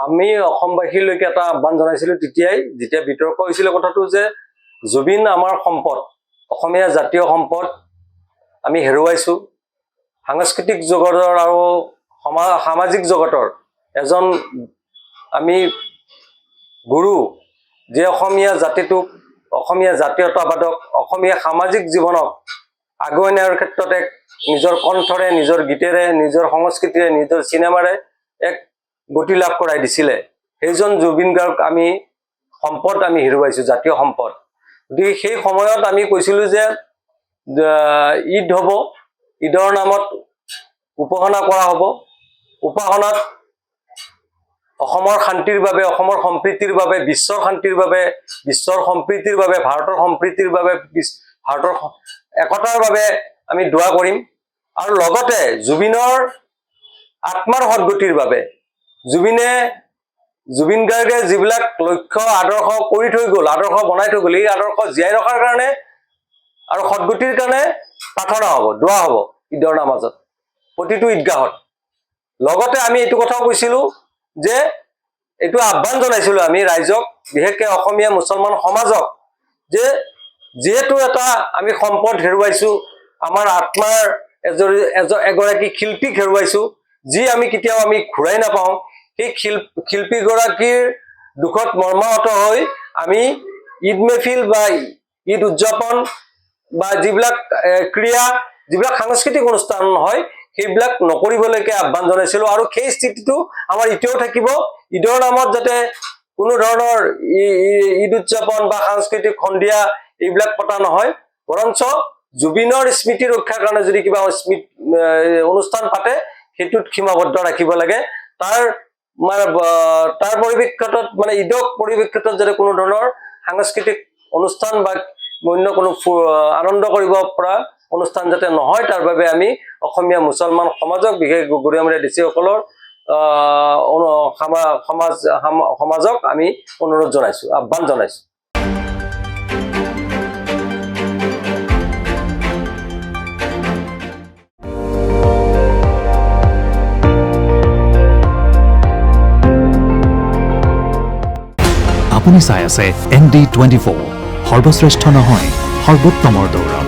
আমি অসমবাসীলৈকে এটা আহ্বান জনাইছিলোঁ তেতিয়াই, যেতিয়া বিতৰ্ক হৈছিলে কথাটো যে জুবিন আমাৰ সম্পদ, অসমীয়া জাতীয় সম্পদ আমি হেৰুৱাইছোঁ। সাংস্কৃতিক জগতৰ আৰু সামাজিক জগতৰ এজন আমি গুৰু, যে অসমীয়া জাতিটোক, অসমীয়া জাতীয়তাবাদক, অসমীয়া সামাজিক জীৱনক আগুৱাই নিয়াৰ ক্ষেত্ৰত এক নিজৰ কণ্ঠৰে, নিজৰ গীতেৰে, নিজৰ সংস্কৃতিৰে, নিজৰ চিনেমাৰে এক গতি লাভ কৰাই দিছিলে। সেইজন জুবিন গাৰ্গ আমি সম্পদ আমি হেৰুৱাইছোঁ, জাতীয় সম্পদ। গতিকে সেই সময়ত আমি কৈছিলোঁ যে ঈদ হ'ব, ঈদৰ নামত উপাসনা কৰা হ'ব। উপাসনাত অসমৰ শান্তিৰ বাবে, অসমৰ সম্প্ৰীতিৰ বাবে, বিশ্বৰ শান্তিৰ বাবে, বিশ্বৰ সম্প্ৰীতিৰ বাবে, ভাৰতৰ সম্প্ৰীতিৰ বাবে, ভাৰতৰ একতাৰ বাবে আমি দোৱা কৰিম। আৰু লগতে জুবিনৰ আত্মাৰ সদ্গতিৰ বাবে, জুবিন গাৰ্গে যিবিলাক লক্ষ্য আদৰ্শ কৰি থৈ গ'ল, আদৰ্শ বনাই থৈ গ'ল, এই আদৰ্শ জীয়াই ৰখাৰ কাৰণে আৰু সদ্গতিৰ কাৰণে প্ৰাৰ্থনা হ'ব, দোৱা হ'ব ঈদৰ নামাজত, প্ৰতিটো ঈদগাহত। লগতে আমি এইটো কথাও কৈছিলোঁ যে এইটো আহ্বান জনাইছিলোঁ আমি ৰাইজক, বিশেষকৈ অসমীয়া মুছলমান সমাজক, যে যিহেতু এটা আমি সম্পদ হেৰুৱাইছোঁ, আমাৰ আত্মাৰ এগৰাকী শিল্পীক হেৰুৱাইছোঁ, যি আমি কেতিয়াও ঘূৰাই নাপাওঁ। সেই শিল্পীগৰাকীৰ দুখত মৰ্মাহত হৈ আমি ঈদ মেহফিল বা ঈদ উদযাপন বা যিবিলাক ক্ৰিয়া, যিবিলাক সাংস্কৃতিক অনুষ্ঠান হয়, সেইবিলাক নকৰিবলৈকে আহ্বান জনাইছিলোঁ। আৰু সেই স্থিতিটো আমাৰ এতিয়াও থাকিব। ঈদৰ নামত যাতে কোনো ধৰণৰ ঈদ উদযাপন বা সাংস্কৃতিক সন্ধিয়া এইবিলাক পতা নহয়, বৰঞ্চ জুবিনৰ স্মৃতি ৰক্ষাৰ কাৰণে যদি কিবা অনুষ্ঠান পাতে, সেইটোত সীমাবদ্ধ ৰাখিব লাগে। তাৰ পৰিপ্ৰেক্ষিতত ঈদক পৰিপ্ৰেক্ষিতত যাতে কোনো ধৰণৰ সাংস্কৃতিক অনুষ্ঠান বা অন্য কোনো আনন্দ কৰিব পৰা অনুষ্ঠান যাতে নহয়, তাৰ বাবে আমি অসমীয়া মুছলমান সমাজক, বিশেষ গৰিয়ামৰীয়া দেশীসকলৰ সমাজক আমি অনুৰোধ জনাইছোঁ, আহ্বান জনাইছোঁ। আপুনি চাই আছে ND24, সৰ্বশ্ৰেষ্ঠ নহয়, সৰ্বোত্তমৰ দৌৰ।